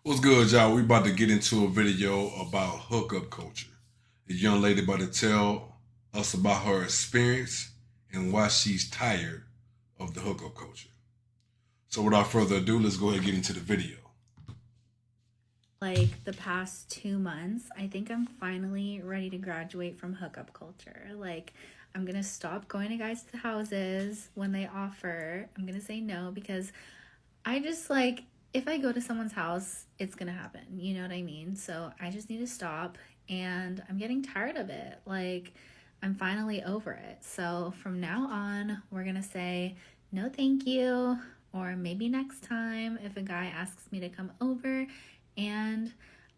What's good, y'all? We about to get into a video about hookup culture. The young lady about to tell us about her experience and why she's tired of the hookup culture. So without further ado, let's go ahead and get into the video. Like the past 2 months, I think I'm finally ready to graduate from hookup culture. I'm gonna stop going to guys' houses when they offer. I'm gonna say no because I just if I go to someone's house, it's gonna happen. You know what I mean? So I just need to stop, and I'm getting tired of it. I'm finally over it. So from now on, we're gonna say no, thank you, or maybe next time if a guy asks me to come over. And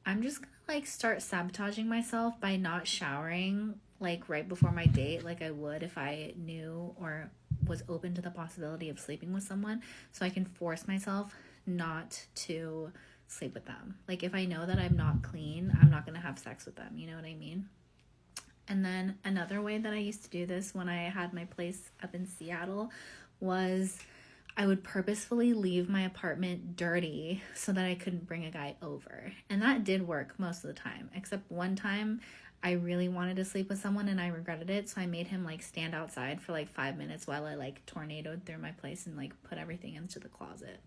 I'm just gonna start sabotaging myself by not showering right before my date, like I would if I knew or was open to the possibility of sleeping with someone, so I can force myself not to sleep with them. Like if I know that I'm not clean, I'm not gonna have sex with them. You know what I mean? And then another way that I used to do this when I had my place up in Seattle was I would purposefully leave my apartment dirty so that I couldn't bring a guy over. And that did work most of the time, except one time I really wanted to sleep with someone and I regretted it. So I made him stand outside for 5 minutes while I tornadoed through my place and put everything into the closet.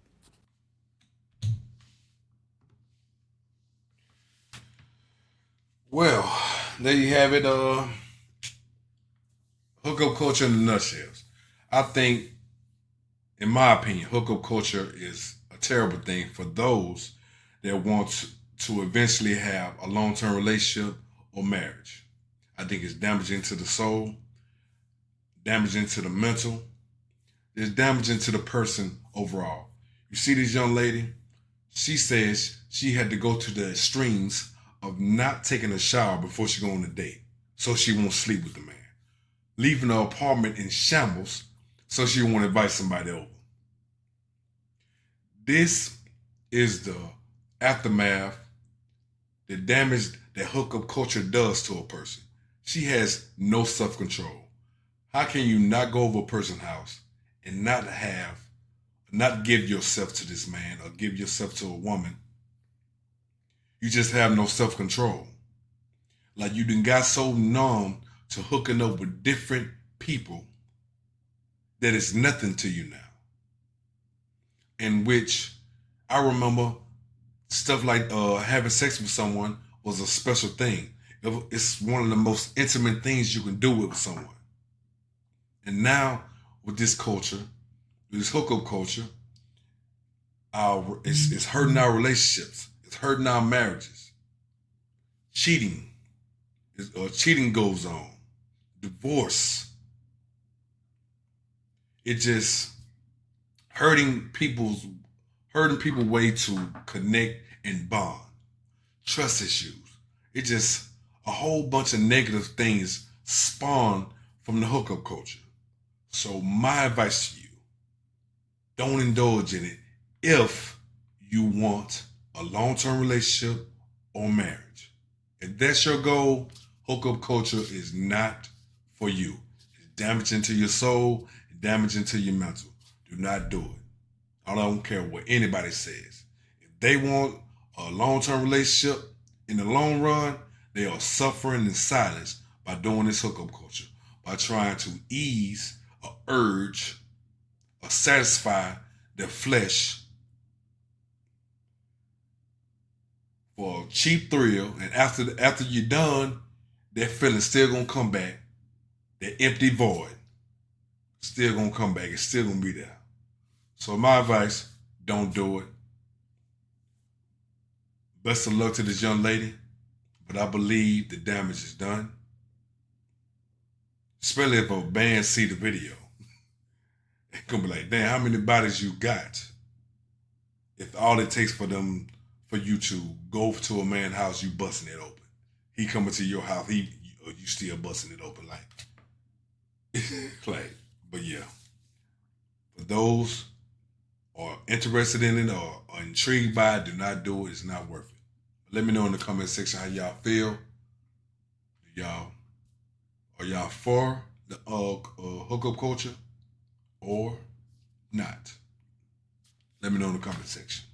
Well, there you have it. Hookup culture in the nutshells. I think, in my opinion, hookup culture is a terrible thing for those that want to eventually have a long-term relationship or marriage. I think it's damaging to the soul, damaging to the mental, it's damaging to the person overall. You see this young lady, she says she had to go to the extremes of not taking a shower before she go on a date so she won't sleep with the man. Leaving her apartment in shambles so she won't invite somebody over. This is the aftermath, the damage that hookup culture does to a person. She has no self-control. How can you not go over a person's house and not give yourself to this man or give yourself to a woman? You just have no self-control. Like you done got so numb to hooking up with different people that it's nothing to you now. In which I remember stuff like having sex with someone was a special thing. It's one of the most intimate things you can do with someone. And now with this culture, this hookup culture, it's hurting our relationships. It's hurting our marriages. Cheating goes on. Divorce. It just hurting people way to connect and bond. Trust issues. It just a whole bunch of negative things spawn from the hookup culture. So my advice to you, don't indulge in it if you want a long-term relationship or marriage. If that's your goal, hookup culture is not for you. It's damaging to your soul, damaging to your mental. Do not do it. I don't care what anybody says. If they want a long-term relationship in the long run, they are suffering in silence by doing this hookup culture, by trying to ease a urge or satisfy their flesh for a cheap thrill. And after you're done, that feeling still gonna come back. That empty void still gonna come back. It's still gonna be there. So my advice, don't do it. Best of luck to this young lady, but I believe the damage is done. Especially if a band see the video. It's gonna be like, damn, how many bodies you got? If all it takes for you to go to a man's house, you busting it open. He coming to your house, you still busting it open but yeah. For those are interested in it or are intrigued by it, do not do it. It's not worth it. Let me know in the comment section how y'all feel. Are y'all for the hookup culture or not? Let me know in the comment section.